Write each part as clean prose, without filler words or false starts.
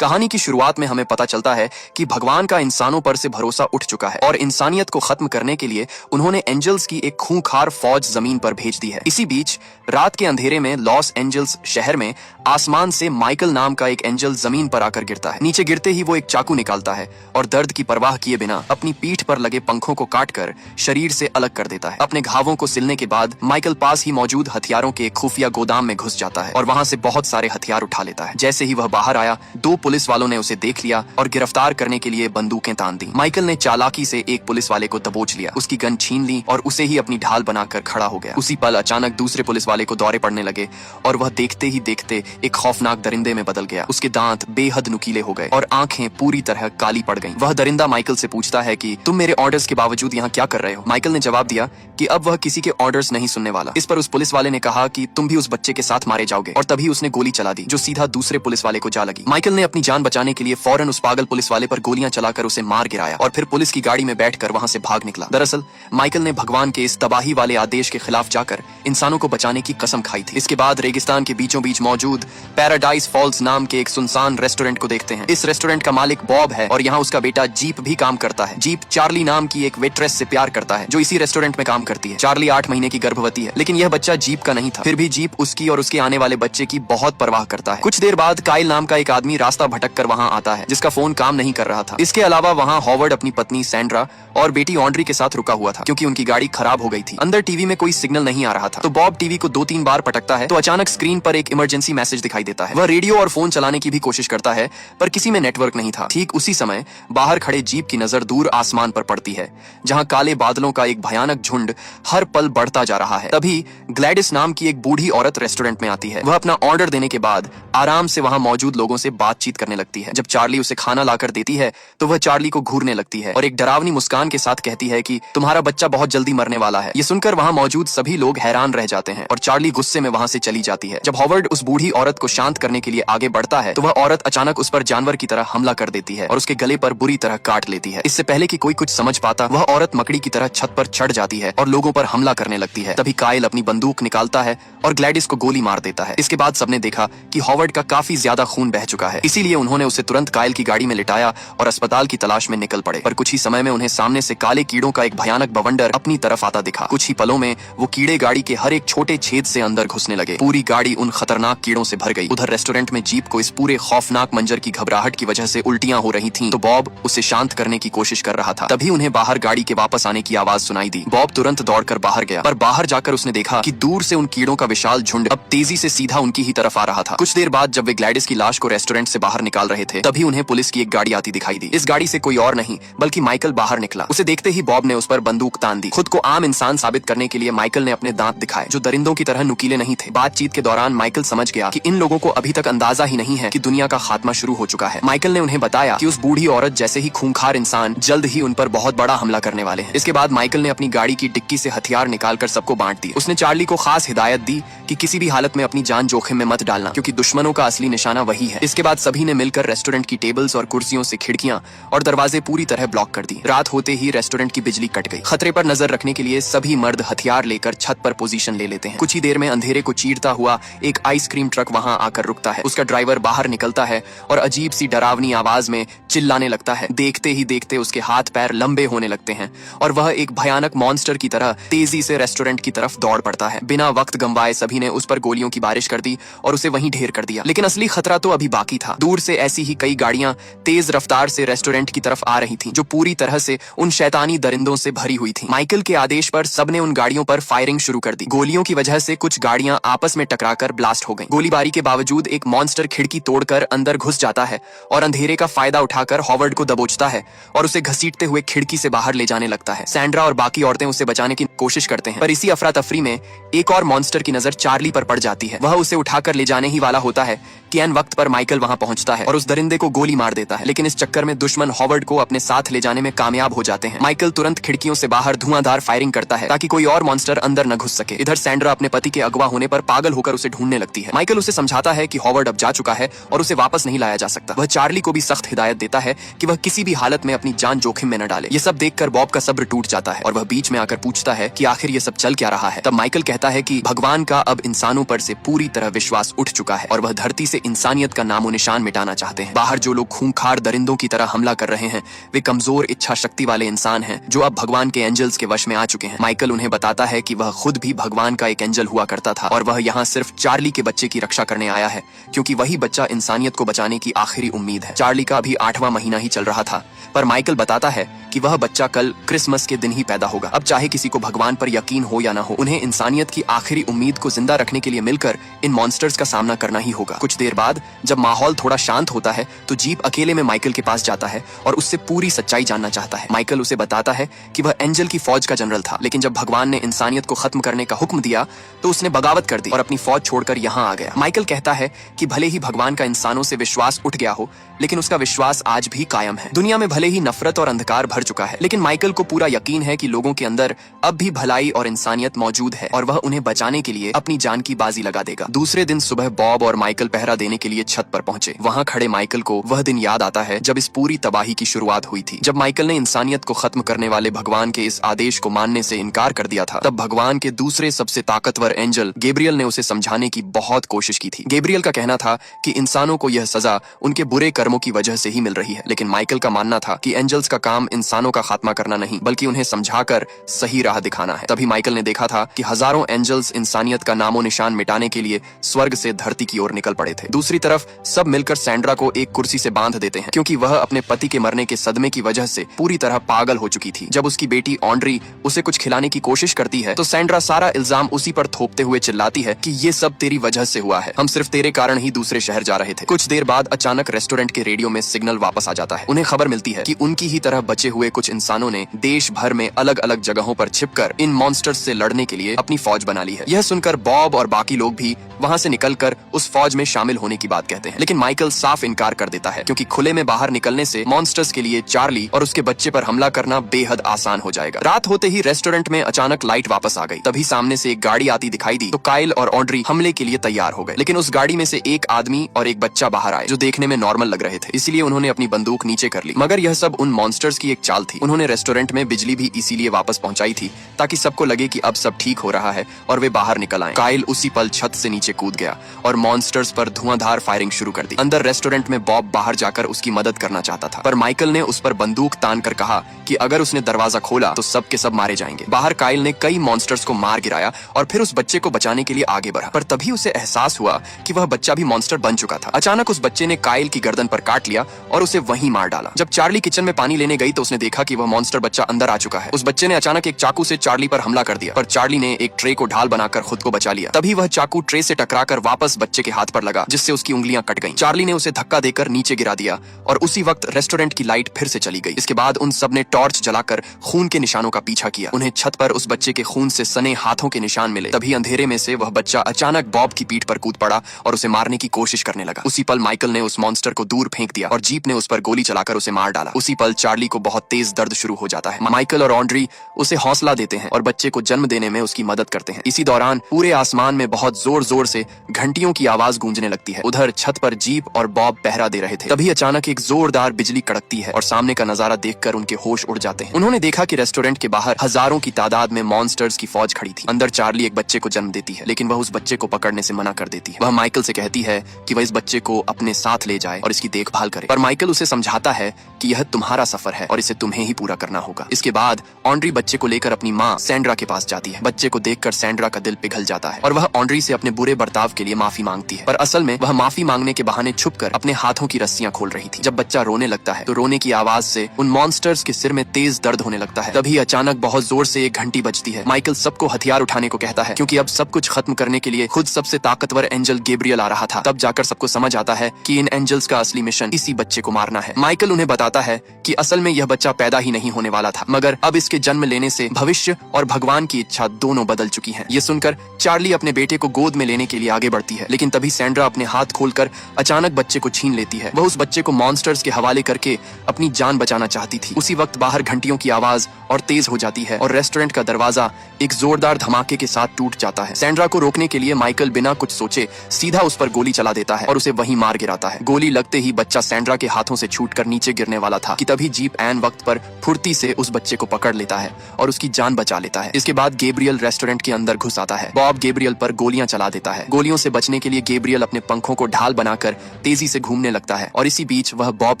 कहानी की शुरुआत में हमें पता चलता है कि भगवान का इंसानों पर से भरोसा उठ चुका है और इंसानियत को खत्म करने के लिए उन्होंने एंजल्स की एक खूंखार फौज जमीन पर भेज दी है। इसी बीच रात के अंधेरे में लॉस एंजल्स शहर में आसमान से माइकल नाम का एक एंजल जमीन पर आकर गिरता है। नीचे गिरते ही वो एक चाकू निकालता है और दर्द की परवाह किए बिना अपनी पीठ पर लगे पंखों को काटकर शरीर से अलग कर देता है। अपने घावों को सिलने के बाद माइकल पास ही मौजूद हथियारों के एक खुफिया गोदाम में घुस जाता है और वहां से बहुत सारे हथियार उठा लेता है। जैसे ही वह बाहर आया, दो पुलिस वालों ने उसे देख लिया और गिरफ्तार करने के लिए बंदूकें तान दी। माइकल ने चालाकी से एक पुलिस वाले को दबोच लिया, उसकी गन छीन ली और उसे ही अपनी ढाल बनाकर खड़ा हो गया। उसी पल अचानक दूसरे पुलिस वाले को दौरे पड़ने लगे और वह देखते ही देखते एक खौफनाक दरिंदे में बदल गया। उसके दांत बेहद नुकीले हो गए और आंखें पूरी तरह काली पड़ गईं। वह दरिंदा माइकल से पूछता है कि तुम मेरे ऑर्डर्स के बावजूद यहाँ क्या कर रहे हो? माइकल ने जवाब दिया कि अब वह किसी के ऑर्डर्स नहीं सुनने वाला। इस पर उस पुलिस वाले ने कहा कि तुम भी उस बच्चे के साथ मारे जाओगे और तभी उसने गोली चला दी जो सीधा दूसरे पुलिस वाले को जा लगी। माइकल ने अपनी जान बचाने के लिए फौरन उस पागल पुलिस वाले पर गोलियां चलाकर उसे मार गिराया और फिर पुलिस की गाड़ी में बैठकर वहां से भाग निकला। दरअसल माइकल ने भगवान के इस तबाही वाले आदेश के खिलाफ जाकर इंसानों को बचाने की कसम खाई थी। इसके बाद रेगिस्तान के बीचों बीच मौजूद पैराडाइज फॉल्स नाम के एक सुनसान रेस्टोरेंट को देखते हैं। इस रेस्टोरेंट का मालिक बॉब है और यहाँ उसका बेटा जीप भी काम करता है। जीप चार्ली नाम की एक वेट्रेस से प्यार करता है जो इसी रेस्टोरेंट में काम करती है। चार्ली 8 महीने की गर्भवती है, लेकिन यह बच्चा जीप का नहीं था। फिर भी जीप उसकी और उसके आने वाले बच्चे की बहुत परवाह करता है। कुछ देर बाद काइल नाम का एक आदमी रास्ता भटक कर वहाँ आता है जिसका फोन काम नहीं कर रहा था। इसके अलावा वहाँ हॉवर्ड अपनी पत्नी सैंड्रा और बेटी ऑन्ड्री के साथ रुका हुआ था क्योंकि उनकी गाड़ी खराब हो गई थी। अंदर टीवी में कोई सिग्नल नहीं आ रहा था, तो बॉब टीवी को 2-3 बार पटकता है तो अचानक स्क्रीन पर एक इमरजेंसी मैसेज दिखाई देता है। वह रेडियो और फोन चलाने की भी कोशिश करता है पर किसी में नेटवर्क नहीं था। ठीक उसी समय बाहर खड़े जीप की नजर दूर आसमान पर पड़ती है जहाँ काले बादलों का एक भयानक झुंड हर पल बढ़ता जा रहा है। तभी ग्लैडिस नाम की एक बूढ़ी औरत रेस्टोरेंट में आती है। वह अपना ऑर्डर देने के बाद आराम से वहां मौजूद लोगों से बातचीत करने लगती है। जब चार्ली उसे खाना लाकर देती है तो वह चार्ली को घूरने लगती है और एक डरावनी मुस्कान के साथ कहती है कि तुम्हारा बच्चा बहुत जल्दी मरने वाला है। ये सुनकर वहां मौजूद सभी लोग हैरान रह जाते हैं और चार्ली गुस्से में वहां से चली जाती है। जब हॉवर्ड उस बूढ़ी औरत को शांत करने के लिए आगे बढ़ता है तो वह औरत अचानक उस पर जानवर की तरह हमला कर देती है और उसके गले पर बुरी तरह काट लेती है। इससे पहले कि कोई कुछ समझ पाता, वह औरत मकड़ी की तरह छत पर चढ़ जाती है और लोगों पर हमला करने लगती है। तभी काइल अपनी बंदूक निकालता है और ग्लैडिस को गोली मार देता है। इसके बाद सबने देखा कि हॉवर्ड का काफी ज्यादा खून बह चुका है, इसीलिए उन्होंने उसे तुरंत काइल की गाड़ी में लिटाया और अस्पताल की तलाश में निकल पड़े। पर कुछ ही समय में उन्हें सामने से काले कीड़ों का एक भयानक बवंडर अपनी तरफ आता दिखा। कुछ ही पलों में वो कीड़े गाड़ी के हर एक छोटे छेद से अंदर घुसने लगे। पूरी गाड़ी उन खतरनाक कीड़ों से भर गई। उधर रेस्टोरेंट में जीप को इस पूरे खौफनाक मंजर की घबराहट की वजह से उल्टियां हो रही थीं, तो बॉब उसे शांत करने की कोशिश कर रहा था। तभी उन्हें बाहर गाड़ी के वापस आने की आवाज सुनाई दी। बॉब तुरंत दौड़कर बाहर गया, पर बाहर जाकर उसने देखा कि दूर से उन कीड़ों का विशाल झुंड अब तेजी से सीधा उनकी ही तरफ आ रहा था। कुछ देर बाद जब वे ग्लैडिस की लाश को रेस्टोरेंट से बाहर निकाल रहे थे तभी उन्हें पुलिस की एक गाड़ी आती दिखाई दी। इस गाड़ी से कोई और नहीं बल्कि माइकल बाहर निकला। उसे देखते ही बॉब ने उस पर बंदूक तान दी। खुद को आम इंसान साबित करने के लिए माइकल ने अपने दांत दिखाए जो दरिंदों की तरह नुकीले नहीं थे। बातचीत के दौरान माइकल समझ गया कि इन लोगों को अभी तक अंदाजा ही नहीं है कि दुनिया का खात्मा शुरू हो चुका है। माइकल ने उन्हें बताया कि उस बूढ़ी औरत जैसे ही खूंखार इंसान जल्द ही उन पर बहुत बड़ा हमला करने वाले हैं। इसके बाद माइकल ने अपनी गाड़ी की डिक्की से हथियार निकालकर सबको बांट दी। उसने चार्ली को खास हिदायत दी कि किसी भी हालत में अपनी जान जोखिम में मत डालना क्योंकि दुश्मनों का असली निशाना वही है। इसके बाद सभी ने मिलकर रेस्टोरेंट की टेबल्स और कुर्सियों से खिड़कियां और दरवाजे पूरी तरह ब्लॉक कर दी। रात होते ही रेस्टोरेंट की बिजली कट गई। खतरे पर नजर रखने के लिए सभी मर्द हथियार लेकर छत पर पोजीशन ले लेते हैं। कुछ ही देर में अंधेरे को चीरता हुआ एक आइसक्रीम ट्रक वहां आकर रुकता है। उसका ड्राइवर बाहर निकलता है और अजीब सी डरावनी आवाज में चिल्लाने लगता है। देखते ही देखते उसके हाथ पैर लंबे होने लगते हैं और वह एक भयानक मॉन्स्टर की तरह तेजी से रेस्टोरेंट की तरफ दौड़ पड़ता है। बिना वक्त गंवाए सभी ने उस पर गोलियों की बारिश कर दी और उसे वहीं ढेर कर दिया। लेकिन असली खतरा तो अभी बाकी था। दूर से ऐसी ही कई गाड़ियां तेज रफ्तार से रेस्टोरेंट की तरफ आ रही थीं, जो पूरी तरह से उन शैतानी दरिंदों से भरी हुई थीं। माइकल के आदेश पर सबने उन गाड़ियों पर फायरिंग शुरू कर दी। गोलियों की वजह से कुछ गाड़ियां आपस में टकराकर ब्लास्ट हो गईं। गोलीबारी के बावजूद एक मॉन्स्टर खिड़की तोड़कर अंदर घुस जाता है और अंधेरे का फायदा उठाकर हॉवर्ड को दबोचता है और उसे घसीटते हुए खिड़की से बाहर ले जाने लगता है। सैंड्रा और बाकी औरतें उसे बचाने की कोशिश करते हैं, पर इसी अफरा तफरी में एक और मॉन्स्टर की नजर चार्ली पर पड़ जाती है। वह उसे उठाकर ले जाने ही वाला होता है कि ऐन वक्त पर माइकल वहां पहुंचता है और उस दरिंदे को गोली मार देता है। लेकिन इस चक्कर में दुश्मन हॉवर्ड को अपने साथ ले जाने में कामयाब हो जाते हैं। माइकल तुरंत खिड़कियों से बाहर धुआंधार फायरिंग करता है ताकि कोई और मॉन्स्टर अंदर न घुस सके। इधर सैंड्रा अपने पति के अगवा होने पर पागल होकर उसे ढूंढने लगती है। माइकल उसे समझाता है कि हॉवर्ड अब जा चुका है और उसे वापस नहीं लाया जा सकता। वह चार्ली को भी सख्त हिदायत देता है कि वह किसी भी हालत में अपनी जान जोखिम में न डाले। ये सब देखकर बॉब का सब्र टूट जाता है और वह बीच में आकर पूछता है कि आखिर ये सब चल क्या रहा है। तब माइकल कहता है कि भगवान का अब इंसानों पर से पूरी तरह विश्वास उठ चुका है और वह धरती से से इंसानियत का नामो निशान मिटाना चाहते हैं। बाहर जो लोग खूंखार दरिंदों की तरह हमला कर रहे हैं वे कमजोर इच्छा शक्ति वाले इंसान हैं जो अब भगवान के एंजल्स के वश में आ चुके हैं। माइकल उन्हें बताता है कि वह खुद भी भगवान का एक एंजल हुआ करता था और वह यहाँ सिर्फ चार्ली के बच्चे की रक्षा करने आया है क्योंकि वही बच्चा इंसानियत को बचाने की आखिरी उम्मीद है। चार्ली का अभी 8वां महीना ही चल रहा था पर माइकल बताता है कि वह बच्चा कल क्रिसमस के दिन ही पैदा होगा। अब चाहे किसी को भगवान पर यकीन हो या ना हो, उन्हें इंसानियत की आखिरी उम्मीद को जिंदा रखने के लिए मिलकर इन मॉन्स्टर्स का सामना करना ही होगा। कुछ देर बाद जब माहौल थोड़ा शांत होता है तो जीप अकेले में माइकल के पास जाता है और उससे पूरी सच्चाई जानना चाहता है। माइकल उसे बताता है कि वह एंजल की फौज का जनरल था, लेकिन जब भगवान ने इंसानियत को खत्म करने का हुक्म दिया तो उसने बगावत कर दी और अपनी फौज छोड़कर यहाँ आ गया। माइकल कहता है कि भले ही भगवान का इंसानों से विश्वास उठ गया हो, लेकिन उसका विश्वास आज भी कायम है। दुनिया में भले ही नफरत और अंधकार भर चुका है, लेकिन माइकल को पूरा यकीन है कि लोगों के अंदर अब भी भलाई और इंसानियत मौजूद है और वह उन्हें बचाने के लिए अपनी जान की बाजी लगा देगा। दूसरे दिन सुबह बॉब और माइकल पहरा देने के लिए छत पर पहुंचे। वहां खड़े माइकल को वह दिन याद आता है जब इस पूरी तबाही की शुरुआत हुई थी। जब माइकल ने इंसानियत को खत्म करने वाले भगवान के इस आदेश को मानने से इनकार कर दिया था, तब भगवान के दूसरे सबसे ताकतवर एंजल गैब्रियल ने उसे समझाने की बहुत कोशिश की थी। गैब्रियल का कहना था कि इंसानों को यह सजा उनके बुरे कर्मों की वजह से ही मिल रही है, लेकिन माइकल का मानना था कि एंजल्स का काम इंसानों का खात्मा करना नहीं बल्कि उन्हें समझाकर सही राह दिखाना है। तभी माइकल ने देखा था कि हजारों एंजल्स इंसानियत का नामो निशान मिटाने के लिए स्वर्ग से धरती की ओर निकल पड़े थे। दूसरी तरफ सब मिलकर सैंड्रा को एक कुर्सी से बांध देते हैं क्योंकि वह अपने पति के मरने के सदमे की वजह से पूरी तरह पागल हो चुकी थी। जब उसकी बेटी ऑन्ड्री उसे कुछ खिलाने की कोशिश करती है तो सैंड्रा सारा इल्जाम उसी पर थोपते हुए चिल्लाती है कि ये सब तेरी वजह से हुआ है, हम सिर्फ तेरे कारण ही दूसरे शहर जा रहे थे। कुछ देर बाद अचानक रेस्टोरेंट के रेडियो में सिग्नल वापस आ जाता है। उन्हें खबर मिलती है कि उनकी ही तरह बचे हुए कुछ इंसानों ने देश भर में अलग अलग जगहों पर छिपकर इन मॉन्स्टर्स से लड़ने के लिए अपनी फौज बना ली है। यह सुनकर बॉब और बाकी लोग भी वहां से निकलकर उस फौज में शामिल होने की बात कहते हैं, लेकिन माइकल साफ इनकार कर देता है क्योंकि खुले में बाहर निकलने से मॉन्स्टर्स के लिए चार्ली और उसके बच्चे पर हमला करना बेहद आसान हो जाएगा। रात होते ही रेस्टोरेंट में अचानक लाइट वापस आ गई। तभी सामने से एक गाड़ी आती दिखाई दी तो काइल और ऑड्री हमले के लिए तैयार हो गए, लेकिन उस गाड़ी में से एक आदमी और एक बच्चा बाहर आए जो देखने में नॉर्मल लग रहे थे, इसलिए उन्होंने अपनी बंदूक नीचे कर ली। मगर यह सब उन मॉन्स्टर्स की एक चाल थी। उन्होंने रेस्टोरेंट में बिजली भी इसीलिए वापस पहुंचाई थी ताकि सबको लगे कि अब सब ठीक हो रहा है और वे बाहर निकल आए। काइल उसी पल छत से नीचे कूद गया और मॉन्स्टर्स पर धुआंधार फायरिंग शुरू कर दी। अंदर रेस्टोरेंट में बॉब बाहर जाकर उसकी मदद करना चाहता था, पर माइकल ने उस पर बंदूक तान कर कहा कि अगर उसने दरवाजा खोला तो सब के सब मारे जाएंगे। बाहर काइल ने कई मॉन्स्टर्स को मार गिराया और फिर उस बच्चे को बचाने के लिए आगे बढ़ा, पर तभी उसे एहसास हुआ कि वह बच्चा भी मॉन्स्टर बन चुका था। अचानक उस बच्चे ने काइल की गर्दन पर काट लिया और उसे वहीं मार डाला। जब चार्ली किचन में पानी लेने गई तो उसने देखा कि वह मॉन्स्टर बच्चा अंदर आ चुका है। उस बच्चे ने अचानक एक चाकू से चार्ली पर हमला कर दिया, पर चार्ली ने एक ट्रे को ढाल बनाकर खुद को बचा लिया। तभी वह चाकू ट्रे से टकराकर वापस बच्चे के हाथ पर लगा, जिससे उसकी उंगलियां कट गईं। चार्ली ने उसे धक्का देकर नीचे गिरा दिया और उसी वक्त रेस्टोरेंट की लाइट फिर से चली गई। इसके बाद उन सब ने टॉर्च जलाकर खून के निशानों का पीछा किया। उन्हें छत पर उस बच्चे के खून से सने हाथों के निशान मिले। तभी अंधेरे में से वह बच्चा अचानक बॉब की पीठ पर कूद पड़ा और उसे मारने की कोशिश करने लगा। उसी पल माइकल ने उस मॉन्स्टर को दूर फेंक दिया और जीप ने उस पर गोली चलाकर उसे मार डाला। उसी पल चार्ली को बहुत तेज दर्द शुरू हो जाता है। माइकल और ऑड्री उसे हौसला देते हैं और बच्चे को जन्म देने में उसकी मदद करते हैं। इसी दौरान पूरे आसमान में बहुत जोर जोर से घंटियों की आवाज गूंजने लगती है। उधर छत पर जीप और बॉब पहरा दे रहे थे। तभी अचानक एक जोरदार बिजली कड़कती है और सामने का नजारा देखकर उनके होश उड़ जाते हैं। उन्होंने देखा कि रेस्टोरेंट के बाहर हजारों की तादाद में मॉन्स्टर्स की फौज खड़ी थी। अंदर चार्ली एक बच्चे को जन्म देती है, लेकिन वह उस बच्चे को पकड़ने से मना कर देती है। वह माइकल से कहती है कि वह इस बच्चे को अपने साथ ले जाए और इसकी देखभाल करे, पर माइकल उसे समझाता है कि यह तुम्हारा सफर है और इसे तुम्हें ही पूरा करना होगा। इसके बाद ऑड्री बच्चे को लेकर अपनी माँ सैंड्रा के पास जाती है। बच्चे को देखकर सैंड्रा का दिल पिघल जाता है और वह ऑड्री से अपने बुरे बर्ताव के लिए माफी मांगती है, पर असल में वह माफी मांगने के बहाने छुपकर अपने हाथों की रस्सियां खोल रही थी। जब बच्चा रोने लगता है तो रोने की आवाज से उन मॉन्स्टर्स के सिर में तेज दर्द होने लगता है। तभी अचानक बहुत जोर से एक घंटी बजती है। माइकल सबको हथियार उठाने को कहता है क्योंकि अब सब कुछ खत्म करने के लिए खुद सबसे ताकतवर एंजल गैब्रियल आ रहा था। तब जाकर सबको समझ आता है कि इन एंजल्स का असली मिशन इसी बच्चे को मारना है। माइकल उन्हें बताता है कि असल में यह बच्चा पैदा ही नहीं होने वाला था, मगर अब इसके जन्म लेने से भविष्य और भगवान की इच्छा दोनों बदल चुकी हैं। ये सुनकर चार्ली अपने बेटे को गोद में लेने के लिए आगे बढ़ती है, लेकिन तभी सैंड्रा अपने हाथ खोलकर अचानक बच्चे को छीन लेती है। वह उस बच्चे को मॉन्स्टर्स के हवाले करके अपनी जान बचाना चाहती थी। उसी वक्त बाहर घंटियों की आवाज और तेज हो जाती है और रेस्टोरेंट का दरवाजा एक जोरदार धमाके के साथ टूट जाता है। सैंड्रा को रोकने के लिए माइकल बिना कुछ सोचे सीधा उस पर गोली चला देता है और उसे वहीं मार गिराता है। गोली लगते ही बच्चा सैंड्रा के हाथों से छूटकर नीचे गिरने वाला था कि तभी जीप ऐन वक्त पर फुर्ती से उस बच्चे को पकड़ लेता है और उसकी जान बचा लेता है। इसके बाद गैब्रियल रेस्टोरेंट के अंदर घुस आता है। बॉब गैब्रियल पर गोलियां चला देता है। गोलियों से बचने के लिए गैब्रियल अपने पंखों को ढाल बनाकर तेजी से घूमने लगता है और इसी बीच वह बॉब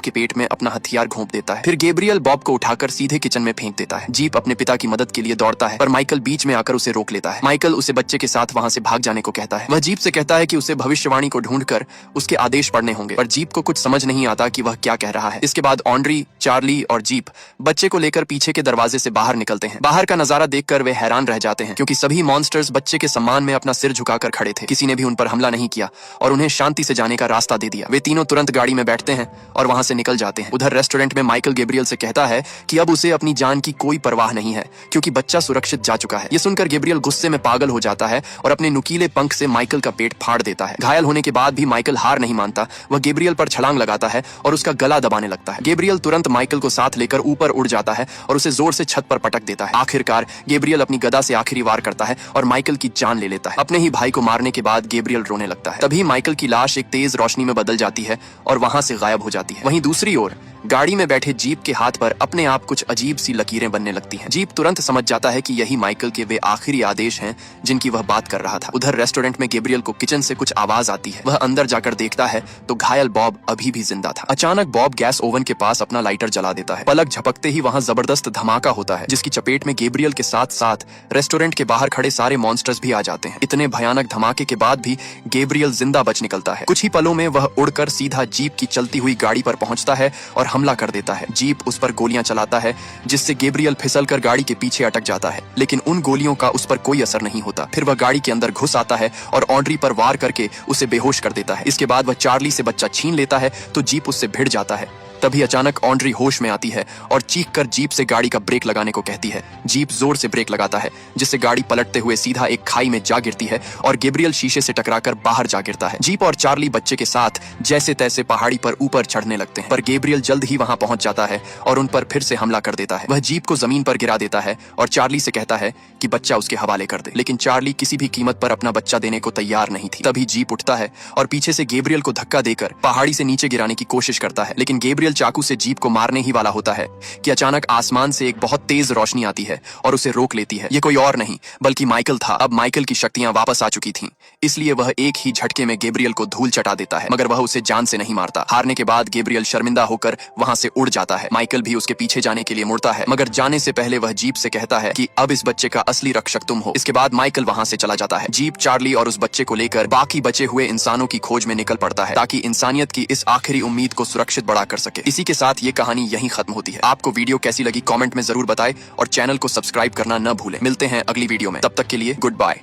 के पेट में अपना हथियार घोंप देता है। फिर गैब्रियल बॉब को उठाकर सीधे किचन में फेंक देता है। जीप अपने पिता की मदद के लिए दौड़ता है पर माइकल बीच में आकर उसे रोक लेता है। माइकल उसे बच्चे के साथ वहां से भाग जाने को कहता है। वह जीप से कहता है कि उसे भविष्यवाणी को ढूंढकर उसके आदेश पढ़ने होंगे, पर जीप को कुछ समझ नहीं आता कि वह क्या कह रहा है। इसके बाद ऑन्ड्री, चार्ली और जीप बच्चे को लेकर पीछे के दरवाजे से बाहर निकलते हैं। बाहर का नजारा देखकर वे हैरान रह जाते हैं क्योंकि सभी मॉन्स्टर्स बच्चे के सम्मान में अपना सिर झुकाकर खड़े थे। किसी ने भी उन पर हमला नहीं किया और उन्हें शांति से जाने का रास्ता दे दिया। वे तीनों तुरंत गाड़ी में बैठते हैं और वहां से निकल जाते हैं। उधर रेस्टोरेंट में माइकल गैब्रियल से कहता है कि अब उसे अपनी जान की कोई परवाह नहीं है क्योंकि बच्चा सुरक्षित जा चुका है। ये सुनकर गैब्रियल गुस्से में पागल हो जाता है और अपने नुकीले पंख से माइकल का पेट फाड़ देता है। घायल होने के बाद भी माइकल हार नहीं मानता। वह गैब्रियल पर छलांग लगाता है और उसका गला दबाने लगता है। गैब्रियल तुरंत माइकल को साथ लेकर ऊपर उड़ जाता है और उसे जोर से छत पर पटक देता है। आखिरकार गैब्रियल अपनी गदा से आखिरी वार करता है और माइकल की जान ले लेता है। अपने ही भाई को मारने के बाद गैब्रियल रोने लगता है। तभी माइकल की लाश एक तेज रोशनी में बदल जाती है और वहां से गायब हो जाती है। वहीं दूसरी ओर गाड़ी में बैठे जीप के हाथ पर अपने आप कुछ अजीब सी लकीरें बनने लगती हैं। जीप तुरंत समझ जाता है कि यही माइकल के वे आखिरी आदेश हैं जिनकी वह बात कर रहा था। उधर रेस्टोरेंट में गैब्रियल को किचन से कुछ आवाज आती है। वह अंदर जाकर देखता है तो घायल बॉब अभी भी जिंदा था। अचानक बॉब गैस ओवन के पास अपना लाइटर जला देता है। पलक झपकते ही वहां जबरदस्त धमाका होता है जिसकी चपेट में गैब्रियल के साथ साथ रेस्टोरेंट के बाहर खड़े सारे मॉन्स्टर्स भी आ जाते हैं। इतने भयानक धमाके के बाद भी गैब्रियल जिंदा बच निकलता है। कुछ ही पलों में वह उड़कर सीधा जीप की चलती हुई गाड़ी पर पहुंचता है और हमला कर देता है। जीप उस पर गोलियां चलाता है जिससे गैब्रियल फिसलकर गाड़ी के पीछे अटक जाता है, लेकिन उन गोलियों का उस पर कोई असर नहीं होता। फिर वह गाड़ी के अंदर घुस आता है और ऑड्री पर वार करके उसे बेहोश कर देता है। इसके बाद वह चार्ली से बच्चा छीन लेता है तो जीप उससे भिड़ जाता है। तभी अचानक ऑड्री होश में आती है और चीखकर जीप से गाड़ी का ब्रेक लगाने को कहती है। जीप जोर से ब्रेक लगाता है जिससे गाड़ी पलटते हुए सीधा एक खाई में जा गिरती है और गैब्रियल शीशे से टकराकर बाहर जा गिरता है। जीप और चार्ली बच्चे के साथ जैसे तैसे पहाड़ी पर ऊपर चढ़ने लगते हैं, पर गैब्रियल जल्द ही वहां पहुंच जाता है और उन पर फिर से हमला कर देता है। वह जीप को जमीन पर गिरा देता है और चार्ली से कहता है कि बच्चा उसके हवाले कर दे, लेकिन चार्ली किसी भी कीमत पर अपना बच्चा देने को तैयार नहीं थी। तभी जीप उठता है और पीछे से गैब्रियल को धक्का देकर पहाड़ी से नीचे गिराने की कोशिश करता है, लेकिन गैब्रियल चाकू से जीप को मारने ही वाला होता है कि अचानक आसमान से एक बहुत तेज रोशनी आती है और उसे रोक लेती है। ये कोई और नहीं बल्कि माइकल था। अब माइकल की शक्तियां वापस आ चुकी थीं, इसलिए वह एक ही झटके में गैब्रियल को धूल चटा देता है, मगर वह उसे जान से नहीं मारता। हारने के बाद गैब्रियल शर्मिंदा होकर वहां से उड़ जाता है। माइकल भी उसके पीछे जाने के लिए मुड़ता है, मगर जाने से पहले वह जीप से कहता है कि अब इस बच्चे का असली रक्षक तुम हो। इसके बाद माइकल वहां से चला जाता है। जीप चार्ली और उस बच्चे को लेकर बाकी बचे हुए इंसानों की खोज में निकल पड़ता है ताकि इंसानियत की इस आखिरी उम्मीद को सुरक्षित बढ़ा कर सके। इसी के साथ ये कहानी यहीं खत्म होती है। आपको वीडियो कैसी लगी कमेंट में जरूर बताएं और चैनल को सब्सक्राइब करना न भूलें। मिलते हैं अगली वीडियो में, तब तक के लिए गुड बाय।